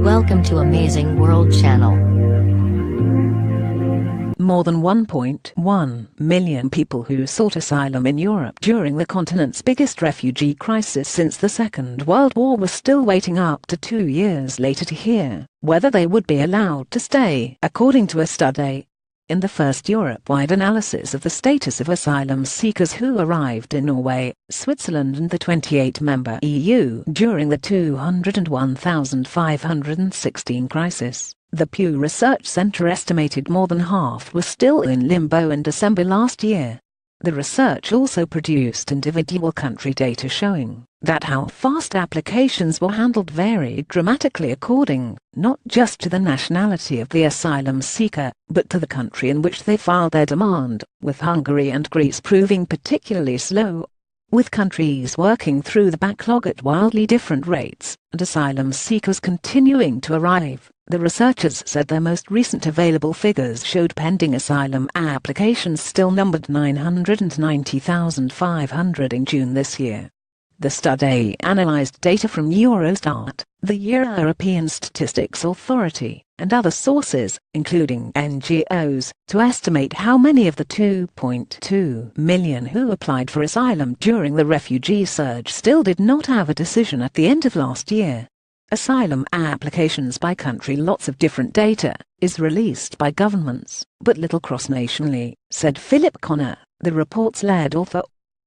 Welcome to Amazing World Channel. More than 1.1 million people who sought asylum in Europe during the continent's biggest refugee crisis since the Second World War were still waiting up to 2 years later to hear whether they would be allowed to stay, according to a study. In the first Europewide analysis of the status of asylum seekers who arrived in Norway, Switzerland and the 28-member EU during the 201,516 crisis, the Pew Research Center estimated more than half were still in limbo in December last year. The research also produced individual country data showing that how fast applications were handled varied dramatically according not just to the nationality of the asylum seeker, but to the country in which they filed their demand, with Hungary and Greece proving particularly slow. With countries working through the backlog at wildly different rates, and asylum seekers continuing to arrive, the researchers said their most recent available figures showed pending asylum applications still numbered 990,500 in June this year. The study analyzed data from Eurostat, the European Statistics Authority, and other sources, including NGOs, to estimate how many of the 2.2 million who applied for asylum during the refugee surge still did not have a decision at the end of last year. Asylum applications by country. Lots of different data is released by governments, but little cross-nationally, said Philip Connor, the report's lead author.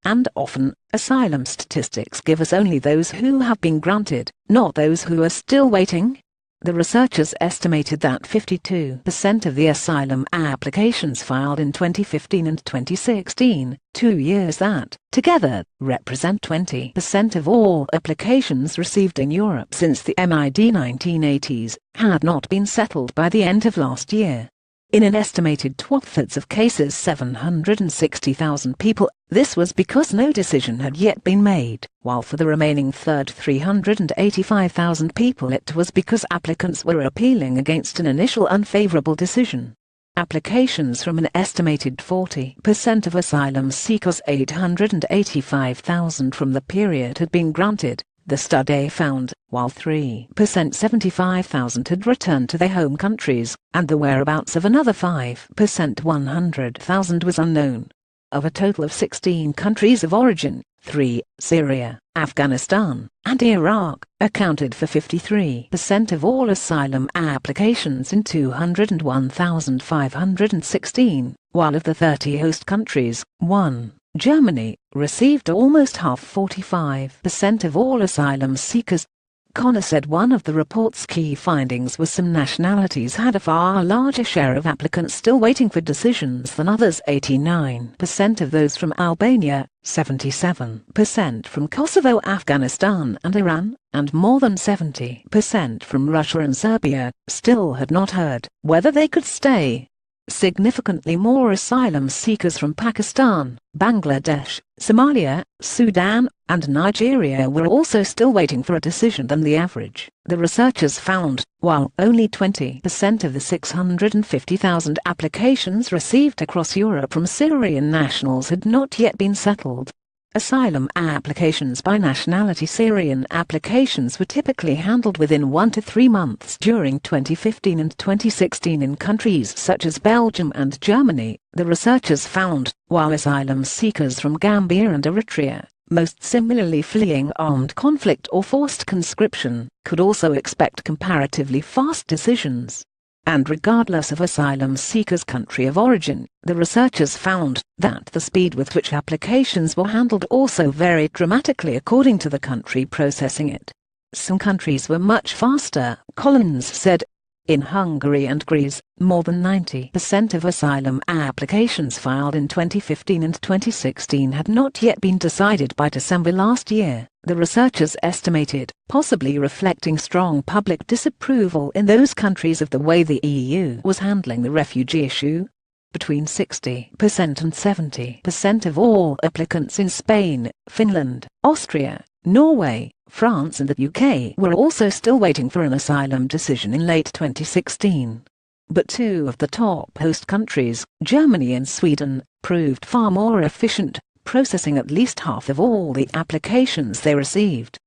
And often, asylum statistics give us only those who have been granted, not those who are still waiting. The researchers estimated that 52% of the asylum applications filed in 2015 and 2016, 2 years that, together, represent 20% of all applications received in Europe since the mid-1980s, had not been settled by the end of last year. In an estimated 2/3 of cases, 760,000 people, this was because no decision had yet been made, while for the remaining third, 385,000 people, it was because applicants were appealing against an initial unfavorable decision. Applications from an estimated 40% of asylum seekers, 885,000 from the period, had been granted. The study found, while 3%, 75,000 had returned to their home countries, and the whereabouts of another 5%, 100,000 was unknown. Of a total of 16 countries of origin, 3, Syria, Afghanistan, and Iraq, accounted for 53% of all asylum applications in 201,516, while of the 30 host countries, 1, Germany, received almost half, 45% of all asylum seekers. Connor said one of the report's key findings was some nationalities had a far larger share of applicants still waiting for decisions than others, 89% of those from Albania, 77% from Kosovo, Afghanistan and Iran, and more than 70% from Russia and Serbia, still had not heard whether they could stay. Significantly more asylum seekers from Pakistan, Bangladesh, Somalia, Sudan, and Nigeria were also still waiting for a decision than the average, the researchers found, while only 20% of the 650,000 applications received across Europe from Syrian nationals had not yet been settled. Asylum applications by nationality. Syrian applications were typically handled within 1 to 3 months during 2015 and 2016 in countries such as Belgium and Germany, the researchers found, while asylum seekers from Gambia and Eritrea, most similarly fleeing armed conflict or forced conscription, could also expect comparatively fast decisions. And regardless of asylum seekers' country of origin, the researchers found that the speed with which applications were handled also varied dramatically according to the country processing it. Some countries were much faster, Collins said. In Hungary and Greece, more than 90% of asylum applications filed in 2015 and 2016 had not yet been decided by December last year, the researchers estimated, possibly reflecting strong public disapproval in those countries of the way the EU was handling the refugee issue. Between 60% and 70% of all applicants in Spain, Finland, Austria, Norway, France and the UK were also still waiting for an asylum decision in late 2016. But 2 of the top host countries, Germany and Sweden, proved far more efficient, processing at least half of all the applications they received.